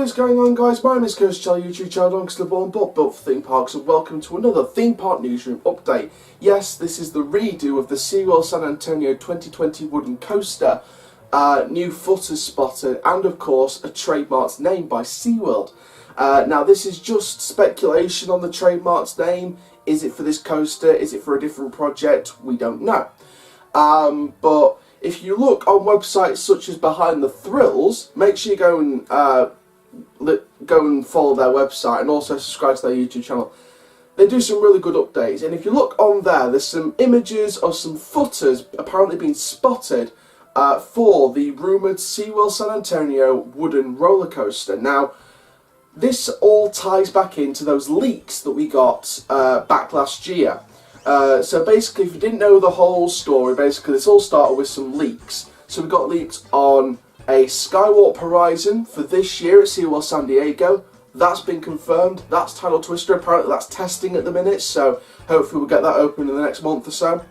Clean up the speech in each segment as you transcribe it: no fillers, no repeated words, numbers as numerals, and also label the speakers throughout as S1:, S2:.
S1: is going on, guys? My name is Coach Charlie, YouTube channel, the born but built for theme parks, and welcome to another Theme Park Newsroom update. Yes, this is the redo of the SeaWorld San Antonio 2020 wooden coaster. New footers spotted, and of course a trademark's name by SeaWorld. Now this is just speculation on the trademark's name. Is it for this coaster? Is it for a different project? We don't know. But if you look on websites such as Behind the Thrills, make sure you go and follow their website and also subscribe to their YouTube channel. They do some really good updates, and if you look on there, there's some images of some footers apparently being spotted for the rumoured SeaWorld San Antonio wooden roller coaster. Now, this all ties back into those leaks that we got back last year. So basically, if you didn't know the whole story, basically this all started with some leaks. So we got leaks on a Skywalk Horizon for this year at SeaWorld San Diego. That's been confirmed. That's Tidal Twister. Apparently that's testing at the minute, so hopefully we'll get that open in the next month or so.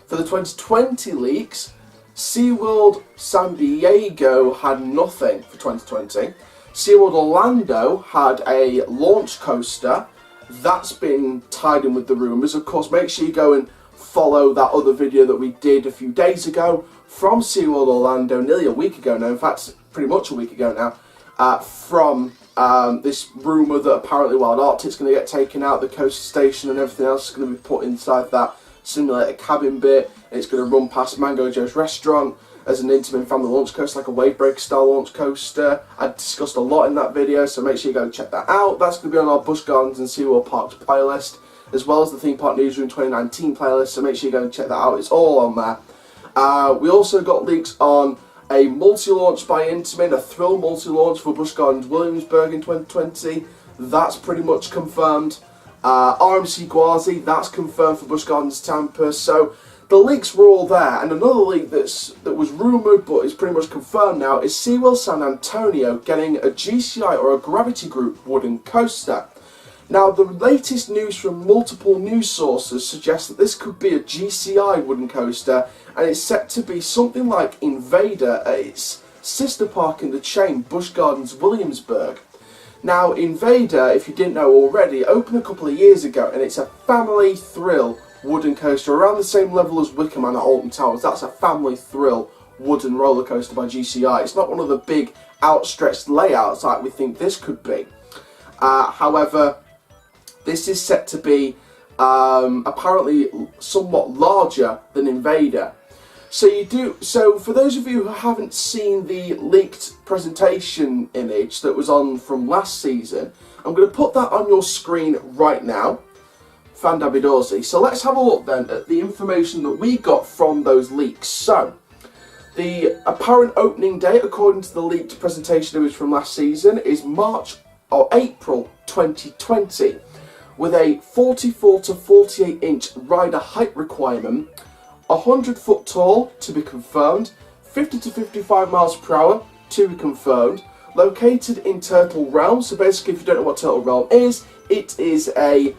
S1: For the 2020 leaks, SeaWorld San Diego had nothing for 2020. SeaWorld Orlando had a launch coaster. That's been tied in with the rumours. Of course, make sure you go and follow that other video that we did a few days ago from SeaWorld Orlando, nearly a week ago now, in fact, pretty much a week ago now, from this rumour that apparently Wild Arctic's going to get taken out, the coaster station and everything else is going to be put inside that simulator cabin bit, and it's going to run past Mango Joe's restaurant as an intimate family launch coaster, like a wave breaker style launch coaster. I discussed a lot in that video, so make sure you go and check that out. That's going to be on our Busch Gardens and SeaWorld Parks playlist, as well as the Theme Park Newsroom 2019 playlist, so make sure you go and check that out. It's all on there. We also got leaks on a multi-launch by Intamin, a thrill multi-launch for Busch Gardens Williamsburg in 2020. That's pretty much confirmed. RMC Gwazi, that's confirmed for Busch Gardens Tampa. So the leaks were all there, and another leak that was rumoured but is pretty much confirmed now is SeaWorld San Antonio getting a GCI or a Gravity Group wooden coaster. Now, the latest news from multiple news sources suggests that this could be a GCI wooden coaster, and it's set to be something like Invader at its sister park in the chain, Busch Gardens Williamsburg. Now, Invader, if you didn't know already, opened a couple of years ago, and it's a family thrill wooden coaster around the same level as Wicker Man at Alton Towers. That's a family thrill wooden roller coaster by GCI. It's not one of the big outstretched layouts like we think this could be. However, this is set to be apparently somewhat larger than Invader. So for those of you who haven't seen the leaked presentation image that was on from last season, I'm going to put that on your screen right now. Fandabidorsy. So let's have a look then at the information that we got from those leaks. So, the apparent opening date, according to the leaked presentation image from last season, is April 2020, with a 44 to 48 inch rider height requirement, 100 foot tall to be confirmed, 50 to 55 miles per hour to be confirmed, located in Turtle Realm. So basically, if you don't know what Turtle Realm is, it is a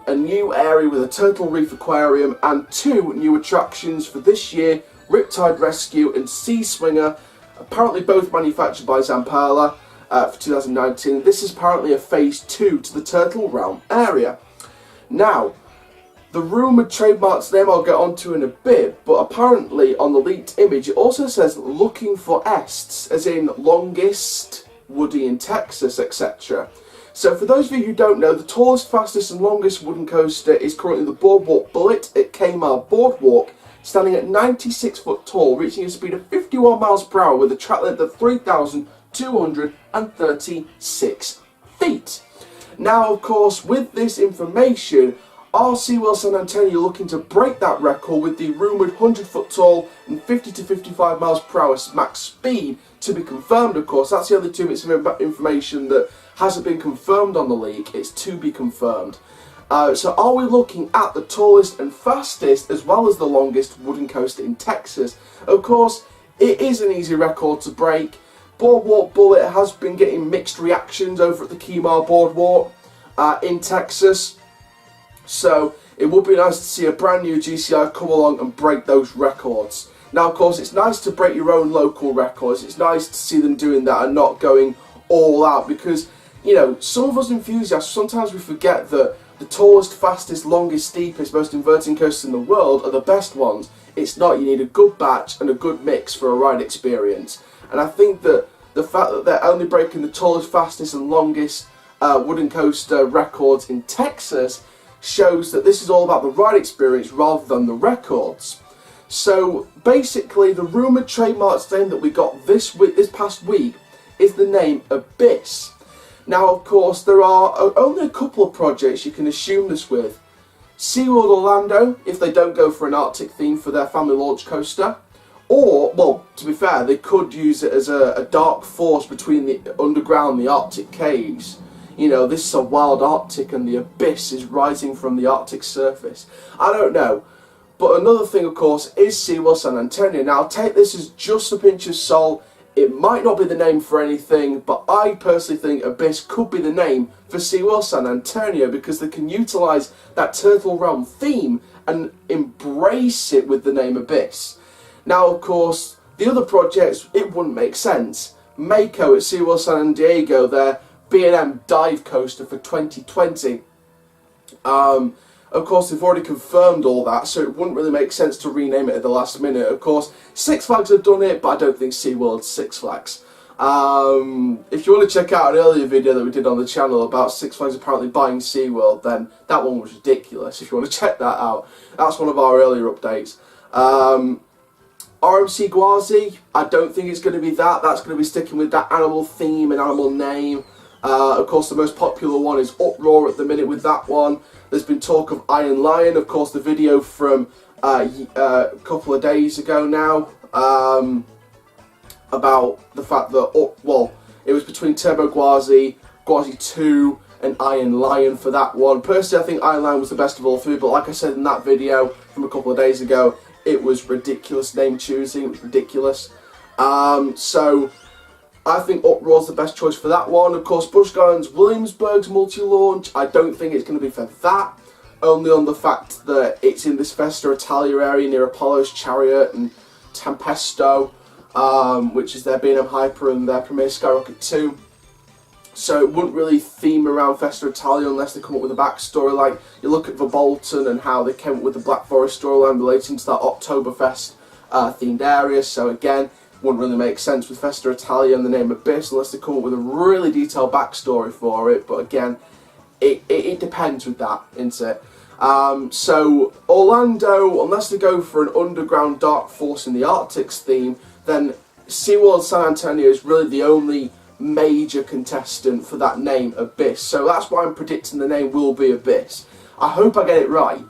S1: new area with a turtle reef aquarium and 2 new attractions for this year, Riptide Rescue and Sea Swinger, apparently both manufactured by Zampala for 2019. This is apparently a phase 2 to the Turtle Realm area. Now, the rumoured trademark's name I'll get onto in a bit, but apparently on the leaked image it also says looking for ests, as in longest, Woody in Texas, etc. So for those of you who don't know, the tallest, fastest and longest wooden coaster is currently the Boardwalk Bullet at Kmart Boardwalk, standing at 96 foot tall, reaching a speed of 51 miles per hour with a track length of 3,236 feet. Now, of course, with this information, are SeaWorld San Antonio looking to break that record with the rumoured 100 foot tall and 50 to 55 miles per hour max speed to be confirmed, of course. That's the only 2 bits of information that hasn't been confirmed on the leak. It's to be confirmed. So are we looking at the tallest and fastest as well as the longest wooden coaster in Texas? Of course, it is an easy record to break. Boardwalk Bullet has been getting mixed reactions over at the Kmart Boardwalk in Texas. So it would be nice to see a brand new GCI come along and break those records. Now, of course, it's nice to break your own local records. It's nice to see them doing that and not going all out, because, you know, some of us enthusiasts, sometimes we forget that the tallest, fastest, longest, steepest, most inverting coasters in the world are the best ones. It's not. You need a good batch and a good mix for a ride experience. And I think that the fact that they're only breaking the tallest, fastest and longest wooden coaster records in Texas shows that this is all about the ride experience rather than the records. So basically, the rumoured trademark name that we got this past week is the name Abyss. Now, of course, there are only a couple of projects you can assume this with. SeaWorld Orlando, if they don't go for an Arctic theme for their family launch coaster. Or, well, to be fair, they could use it as a dark force between the underground and the Arctic caves. You know, this is a wild Arctic and the abyss is rising from the Arctic surface. I don't know. But another thing, of course, is SeaWorld San Antonio. Now, take this as just a pinch of salt. It might not be the name for anything, but I personally think Abyss could be the name for SeaWorld San Antonio, because they can utilise that Turtle Realm theme and embrace it with the name Abyss. Now, of course, the other projects, it wouldn't make sense. Mako at SeaWorld San Diego, their B&M dive coaster for 2020. Of course, they've already confirmed all that, so it wouldn't really make sense to rename it at the last minute. Of course, Six Flags have done it, but I don't think SeaWorld's Six Flags. If you want to check out an earlier video that we did on the channel about Six Flags apparently buying SeaWorld, then that one was ridiculous. If you want to check that out, that's one of our earlier updates. RMC Gwazi, I don't think it's going to be that. That's going to be sticking with that animal theme and animal name. Of course, the most popular one is Uproar at the minute with that one. There's been talk of Iron Lion, of course, the video from a couple of days ago now, about the fact that, well, it was between Turbo Gwazi, Gwazi 2 and Iron Lion for that one. Personally, I think Iron Lion was the best of all three, but like I said in that video from a couple of days ago, it was ridiculous name choosing, it was ridiculous. So I think Uproar's the best choice for that one. Of course, Busch Gardens Williamsburg's multi-launch, I don't think it's going to be for that, only on the fact that it's in this Festa Italia area near Apollo's Chariot and Tempesto, which is their B&M Hyper and their Premier Skyrocket 2. So it wouldn't really theme around Festa Italia unless they come up with a backstory. Like, you look at Verbolten and how they came up with the Black Forest storyline relating to that Oktoberfest themed area. So again, wouldn't really make sense with Festa Italia and the name Abyss unless they come up with a really detailed backstory for it. But again, it depends with that, isn't it? So Orlando, unless they go for an underground dark force in the Arctic's theme, then SeaWorld San Antonio is really the only major contestant for that name Abyss. So that's why I'm predicting the name will be Abyss. I hope I get it right.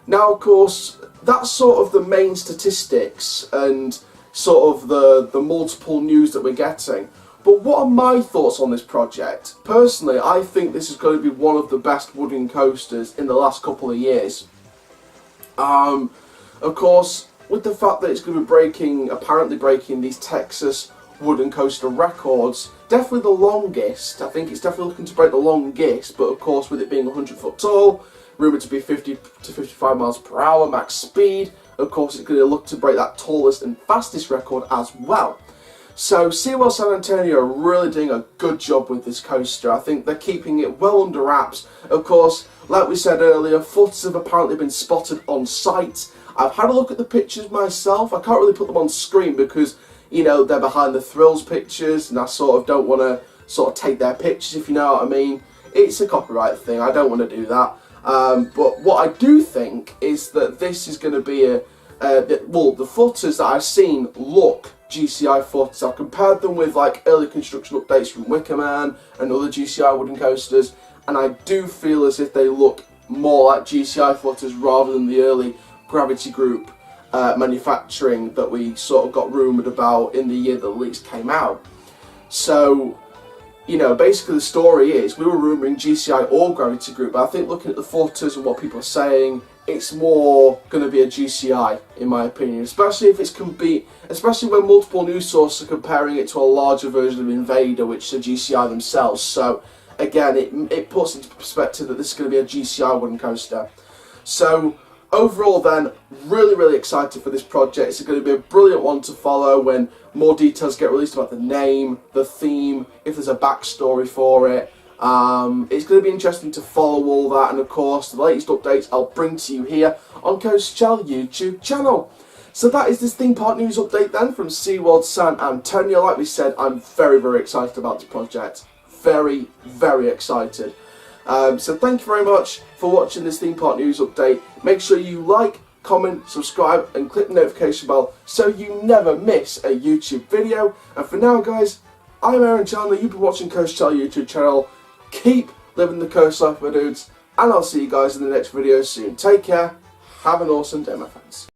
S1: Now, of course, that's sort of the main statistics and sort of the multiple news that we're getting. But what are my thoughts on this project? Personally, I think this is going to be one of the best wooden coasters in the last couple of years. Of course, with the fact that it's going to be apparently breaking these Texas wooden coaster records, definitely the longest. I think it's definitely looking to break the longest, but of course with it being 100 foot tall, rumoured to be 50 to 55 miles per hour max speed, of course it's going to look to break that tallest and fastest record as well. So SeaWorld San Antonio are really doing a good job with this coaster. I think they're keeping it well under wraps. Of course, like we said earlier, footers have apparently been spotted on site. I've had a look at the pictures myself. I can't really put them on screen because, you know, they're behind the thrills pictures and I sort of don't want to sort of take their pictures, if you know what I mean. It's a copyright thing, I don't want to do that. But what I do think is that this is going to be the footers that I've seen look GCI footers. I've compared them with like early construction updates from Wickerman and other GCI wooden coasters, and I do feel as if they look more like GCI footers rather than the early Gravity Group manufacturing that we sort of got rumoured about in the year that the leaks came out. So, you know, basically the story is we were rumouring GCI or Gravity Group, but I think looking at the footers and what people are saying, it's more going to be a GCI in my opinion, especially if it's especially when multiple news sources are comparing it to a larger version of Invader, which is a GCI themselves. So again, it puts into perspective that this is going to be a GCI wooden coaster. So overall then, really excited for this project. It's going to be a brilliant one to follow when more details get released about the name, the theme, if there's a backstory for it. It's going to be interesting to follow all that, and of course the latest updates I'll bring to you here on Coast Shell YouTube channel. So that is this theme park news update then from SeaWorld San Antonio. Like we said, I'm very excited about this project. Very excited. So thank you very much for watching this theme park news update. Make sure you like, comment, subscribe and click the notification bell so you never miss a YouTube video. And for now guys, I'm Aaron Chandler, you've been watching Coast Shell YouTube channel. Keep living the coast life, my dudes, and I'll see you guys in the next video soon. Take care, have an awesome day my friends.